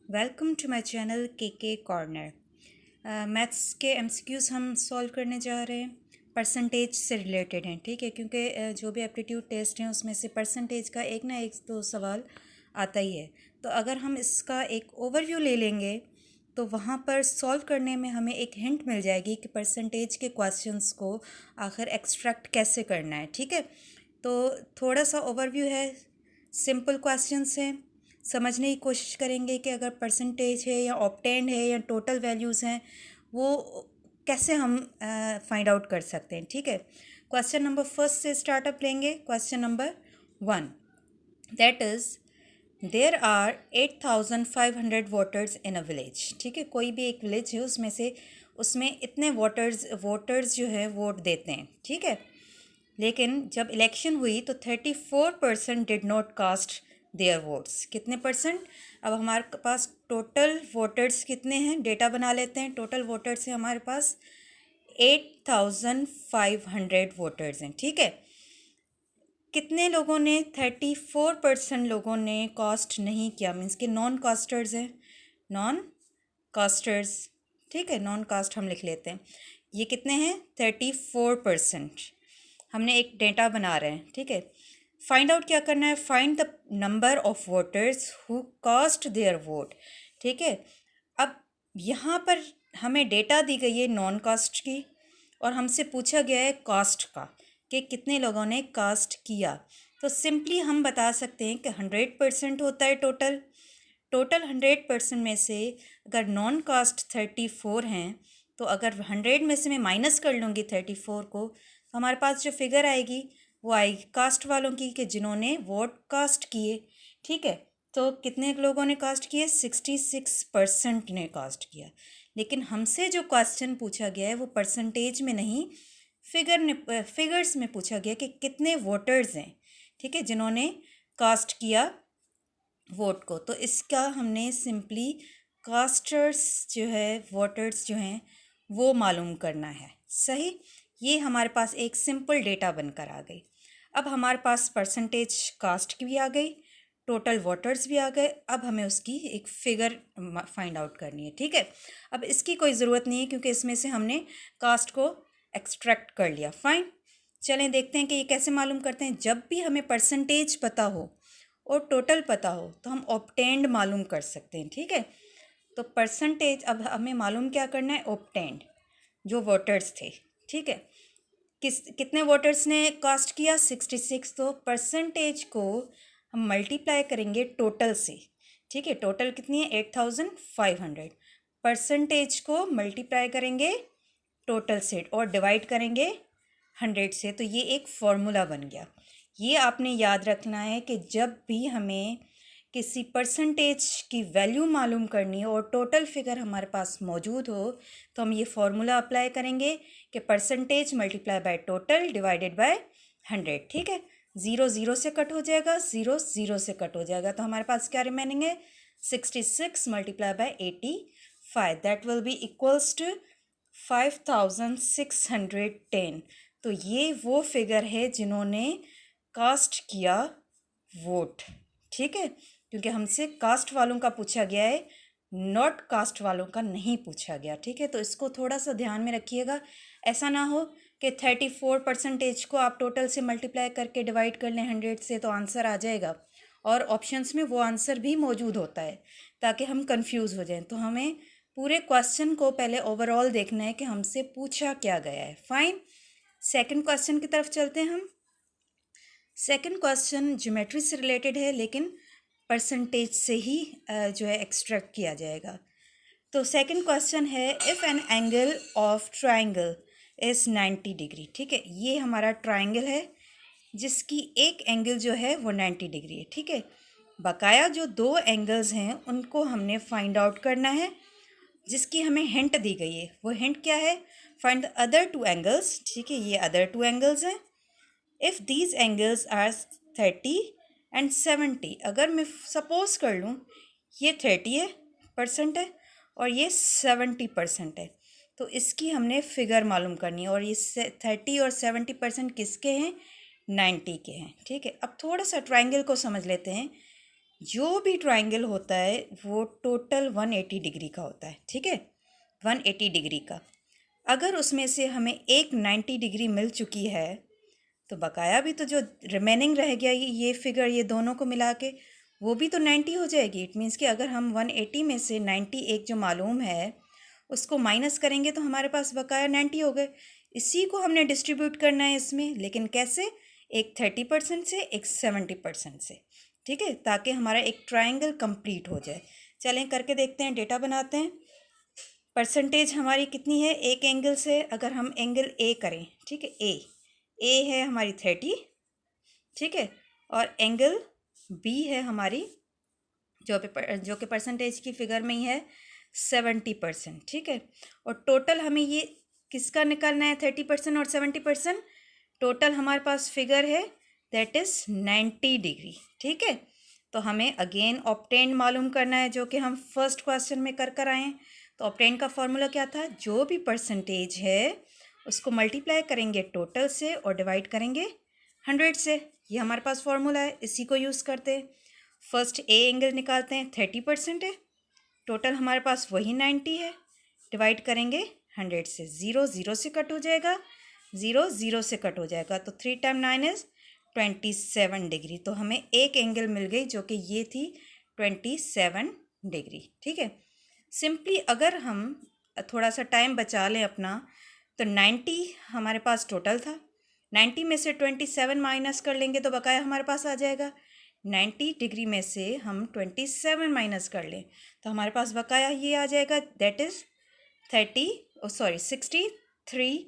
Welcome to my channel के corner. Maths के MCQs हम सॉल्व करने जा रहे हैं, परसेंटेज से रिलेटेड हैं। ठीक है, क्योंकि जो भी एप्टीट्यूड टेस्ट हैं उसमें से परसेंटेज का एक ना एक तो सवाल आता ही है। तो अगर हम इसका एक ओवरव्यू ले लेंगे तो वहाँ पर सॉल्व करने में हमें एक हिंट मिल जाएगी कि परसेंटेज के क्वेश्चंस को आखिर एक्सट्रैक्ट कैसे करना है। ठीक है, तो थोड़ा सा ओवरव्यू है, सिंपल क्वेश्चंस हैं। समझने की कोशिश करेंगे कि अगर परसेंटेज है या ऑप्टेंड है या टोटल वैल्यूज़ हैं वो कैसे हम फाइंड आउट कर सकते हैं। ठीक है, क्वेश्चन नंबर फर्स्ट से स्टार्टअप लेंगे। Question number 1, that is there are 8,500 voters in a village. ठीक है, कोई भी एक विलेज है उसमें इतने वोटर्स जो है वोट देते हैं। ठीक है, लेकिन जब इलेक्शन हुई तो 34% did not cast their votes. कितने परसेंट? अब हमारे पास टोटल वोटर्स कितने हैं, डेटा बना लेते हैं। टोटल वोटर्स हैं हमारे पास 8,500 वोटर्स हैं। ठीक है, कितने लोगों ने 34% लोगों ने कास्ट नहीं किया, मीन्स कि नॉन कास्टर्स हैं, नॉन कास्टर्स। ठीक है, नॉन कास्ट हम लिख लेते हैं। ये कितने हैं? 34%। हमने एक डेटा बना रहे हैं। ठीक है, फाइंड आउट क्या करना है? Find the number of voters who cast their vote. ठीक है, अब यहाँ पर हमें डेटा दी गई है नॉन कास्ट की और हमसे पूछा गया है कास्ट का कि कितने लोगों ने कास्ट किया। तो सिंपली हम बता सकते हैं कि 100% होता है टोटल। 100% में से अगर नॉन कास्ट 34 हैं तो अगर 100 में से मैं माइनस कर लूँगी 34 को तो हमारे पास जो फिगर आएगी वो आएगी कास्ट वालों की, कि जिन्होंने वोट कास्ट किए। ठीक है, तो कितने लोगों ने कास्ट किए? 66% ने कास्ट किया। लेकिन हमसे जो क्वेश्चन पूछा गया है वो परसेंटेज में नहीं, फिगर्स में पूछा गया कि कितने वोटर्स हैं। ठीक है, जिन्होंने कास्ट किया वोट को। तो इसका हमने सिंपली कास्टर्स जो है, वोटर्स जो हैं वो मालूम करना है। सही, ये हमारे पास एक सिंपल डेटा बनकर आ गई। अब हमारे पास परसेंटेज कास्ट की भी आ गई, टोटल वोटर्स भी आ गए। अब हमें उसकी एक फिगर फाइंड आउट करनी है। ठीक है, अब इसकी कोई ज़रूरत नहीं है क्योंकि इसमें से हमने कास्ट को एक्सट्रैक्ट कर लिया। फाइन, चलें देखते हैं कि ये कैसे मालूम करते हैं। जब भी हमें परसेंटेज पता हो और टोटल पता हो तो हम ऑब्टेंड मालूम कर सकते हैं। ठीक है, तो परसेंटेज, अब हमें मालूम क्या करना है? ऑब्टेंड, जो वोटर्स थे। ठीक है, कितने वोटर्स ने कास्ट किया? 66। तो परसेंटेज को हम मल्टीप्लाई करेंगे टोटल से। ठीक है, टोटल कितनी है? 8,500। परसेंटेज को मल्टीप्लाई करेंगे टोटल से और डिवाइड करेंगे 100 से। तो ये एक फॉर्मूला बन गया। ये आपने याद रखना है कि जब भी हमें किसी परसेंटेज की वैल्यू मालूम करनी हो और टोटल फिगर हमारे पास मौजूद हो तो हम ये फार्मूला अप्लाई करेंगे कि percentage multiply by total divided by 100। ठीक है, 0 0 से कट हो जाएगा, 0 0 से कट हो जाएगा, तो हमारे पास क्या रिमेनिंग है? 66 multiply by 85, that will be equals to 5,610। तो ये वो फिगर है जिन्होंने कास्ट किया वोट। ठीक है, क्योंकि हमसे कास्ट वालों का पूछा गया है, नॉट कास्ट वालों का नहीं पूछा गया। ठीक है, तो इसको थोड़ा सा ध्यान में रखिएगा। ऐसा ना हो कि 34% को आप टोटल से मल्टीप्लाई करके डिवाइड कर लें 100 से तो आंसर आ जाएगा, और ऑप्शंस में वो आंसर भी मौजूद होता है ताकि हम कंफ्यूज हो जाएं। तो हमें पूरे क्वेश्चन को पहले ओवरऑल देखना है कि हमसे पूछा क्या गया है। फाइन, सेकंड क्वेश्चन की तरफ चलते हैं हम। सेकंड क्वेश्चन ज्योमेट्री से रिलेटेड है लेकिन परसेंटेज से ही जो है एक्सट्रैक्ट किया जाएगा। तो सेकंड क्वेश्चन है, if an angle of triangle is 90 degree. ठीक है, ये हमारा ट्राइंगल है जिसकी एक एंगल जो है वो 90 डिग्री है। ठीक है, बकाया जो दो एंगल्स हैं उनको हमने फाइंड आउट करना है, जिसकी हमें हिंट दी गई है। वो हिंट क्या है? Find the other two angles. ठीक है, ये अदर टू एंगल्स हैं। If these angles are 30 and 70, अगर मैं सपोज कर लूँ ये 30% है और ये 70% है, तो इसकी हमने फिगर मालूम करनी है। और ये 30 और 70% किसके हैं? 90 के हैं। ठीक है, अब थोड़ा सा ट्राइंगल को समझ लेते हैं जो भी ट्राइंगल होता है वो टोटल 180 डिग्री का होता है, ठीक है, 180 डिग्री का। अगर उसमें से हमें एक 90 डिग्री मिल चुकी है तो बकाया भी तो जो रिमेनिंग रह गया ये फिगर, ये दोनों को मिला के वो भी तो 90 हो जाएगी। इट मीन्स कि अगर हम 180 में से 90 एक जो मालूम है उसको माइनस करेंगे तो हमारे पास बकाया 90 हो गए। इसी को हमने डिस्ट्रीब्यूट करना है इसमें, लेकिन कैसे? एक 30% से, एक 70% से, ठीक है, ताकि हमारा एक ट्राइंगल कंप्लीट हो जाए। चलें करके देखते हैं, डेटा बनाते हैं। परसेंटेज हमारी कितनी है एक एंगल से? अगर हम एंगल ए करें, ठीक है, ए है हमारी 30, ठीक है, और एंगल बी है हमारी जो कि परसेंटेज की फिगर में ही है 70%, ठीक है। और टोटल हमें ये किसका निकालना है? 30% और 70%। टोटल हमारे पास फिगर है दैट इज़ 90 डिग्री, ठीक है। तो हमें अगेन ऑब्टेन मालूम करना है, जो कि हम फर्स्ट क्वेश्चन में कर आए हैं। तो ऑब्टेन का फॉर्मूला क्या था? जो भी परसेंटेज है उसको मल्टीप्लाई करेंगे टोटल से और डिवाइड करेंगे 100 से। ये हमारे पास फॉर्मूला है, इसी को यूज़ करते हैं। फर्स्ट ए एंगल निकालते हैं, 30% है, टोटल हमारे पास वही 90 है, डिवाइड करेंगे 100 से। 0 0 से कट हो जाएगा, 0 0 से कट हो जाएगा, तो 3 टाइम 9 इज़ 27 डिग्री। तो हमें एक एंगल मिल गई जो कि ये थी 27 डिग्री, ठीक है। सिंपली अगर हम थोड़ा सा टाइम बचा लें अपना, तो 90 हमारे पास टोटल था, 90 में से 27 माइनस कर लेंगे तो बकाया हमारे पास आ जाएगा। 90 डिग्री में से हम 27 माइनस कर लें तो हमारे पास बकाया ये आ जाएगा, दैट इज़ 63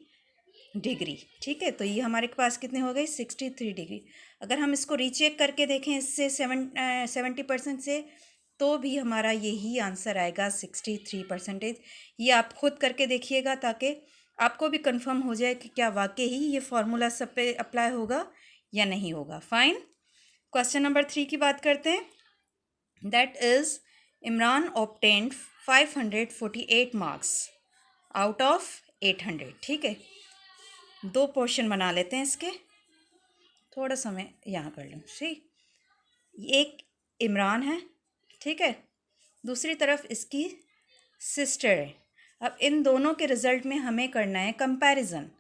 डिग्री, ठीक है। तो ये हमारे पास कितने हो गए? 63 डिग्री। अगर हम इसको रीचेक करके देखें इससे 70% से, तो भी हमारा यही आंसर आएगा 63%। ये आप खुद करके देखिएगा ताकि आपको भी कंफर्म हो जाए कि क्या वाकई ही ये फार्मूला सब पे अप्लाई होगा या नहीं होगा। फाइन। क्वेश्चन नंबर 3 की बात करते हैं। That is Imran obtained 548 marks out of 800, ठीक है। दो पोर्शन बना लेते हैं इसके, थोड़ा सा मैं यहाँ कर लूँ, ठीक। एक इमरान है, ठीक है, दूसरी तरफ इसकी सिस्टर है। अब इन दोनों के रिज़ल्ट में हमें करना है कंपैरिजन,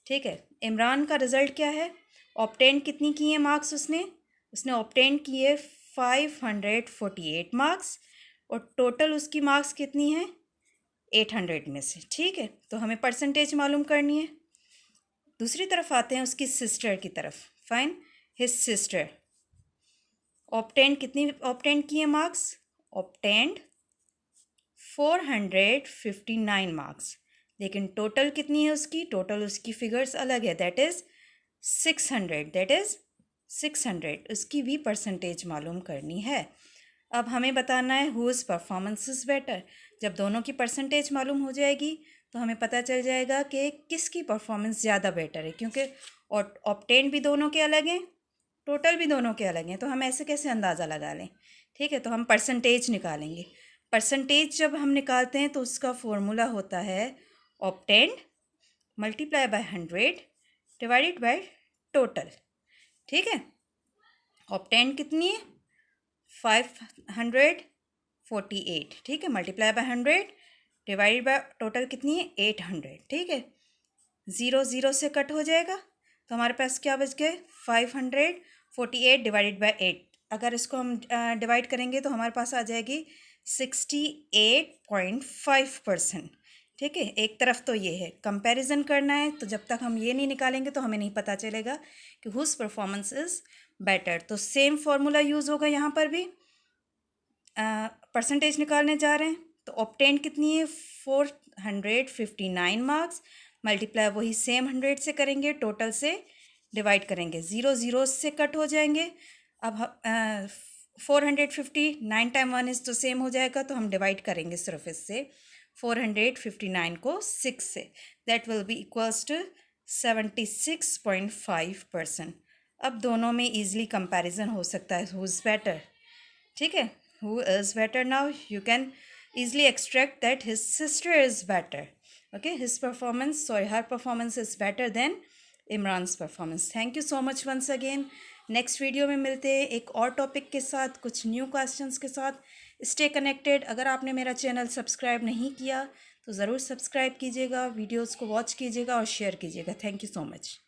ठीक है। इमरान का रिज़ल्ट क्या है? ऑब्टेन कितनी किए मार्क्स उसने ऑब्टेन किए 548 मार्क्स, और टोटल उसकी मार्क्स कितनी है? 800 में से, ठीक है। तो हमें परसेंटेज मालूम करनी है। दूसरी तरफ आते हैं उसकी सिस्टर की तरफ। फाइन। हिज सिस्टर ऑब्टेन किए मार्क्स? ऑब्टेन्ड 459 मार्क्स, लेकिन टोटल कितनी है उसकी? टोटल उसकी फिगर्स अलग है, दैट इज़ 600। उसकी भी परसेंटेज मालूम करनी है। अब हमें बताना है हुज परफॉर्मेंस इज़ बेटर। जब दोनों की परसेंटेज मालूम हो जाएगी तो हमें पता चल जाएगा कि किसकी परफॉर्मेंस ज़्यादा बेटर है, क्योंकि ऑब्टेन भी दोनों के अलग हैं, टोटल भी दोनों के अलग हैं। तो हम ऐसे कैसे अंदाज़ा लगा लें? ठीक है, तो हम परसेंटेज निकालेंगे। परसेंटेज जब हम निकालते हैं तो उसका फॉर्मूला होता है obtained multiply by 100 divided by total, ठीक है। ऑब्टेन्ड कितनी है? 548, ठीक है, multiply by 100 divided by total कितनी है? 800, ठीक है। 0 0 से कट हो जाएगा तो हमारे पास क्या बच गए? 548 डिवाइडेड बाय 8। अगर इसको हम डिवाइड करेंगे तो हमारे पास आ जाएगी 68.5%, ठीक है। एक तरफ तो ये है, कंपैरिजन करना है, तो जब तक हम ये नहीं निकालेंगे तो हमें नहीं पता चलेगा कि हुज परफॉर्मेंस इज़ बेटर। तो सेम फार्मूला यूज़ होगा यहाँ पर भी। परसेंटेज निकालने जा रहे हैं तो ऑब्टेन कितनी है? 459 मार्क्स, मल्टीप्लाई वही सेम 100 से करेंगे, टोटल से डिवाइड करेंगे, 0 0 से कट हो जाएंगे। अब 459 टाइम 1 इज़ तो सेम हो जाएगा, तो हम डिवाइड करेंगे सिर्फ इससे 459 को 6 से, that will be equals to 76.5%। अब दोनों में ईजिली कंपैरिजन हो सकता है, हु इज़ बेटर, ठीक है। Who is better now? You can easily extract that his sister is better. Okay, her performance is better than Imran's performance. Thank you so much once again. Next video में मिलते हैं एक और topic के साथ, कुछ न्यू क्वेश्चंस के साथ। Stay connected. अगर आपने मेरा चैनल सब्सक्राइब नहीं किया तो ज़रूर सब्सक्राइब कीजिएगा, वीडियोस को वॉच कीजिएगा और शेयर कीजिएगा। Thank you so much.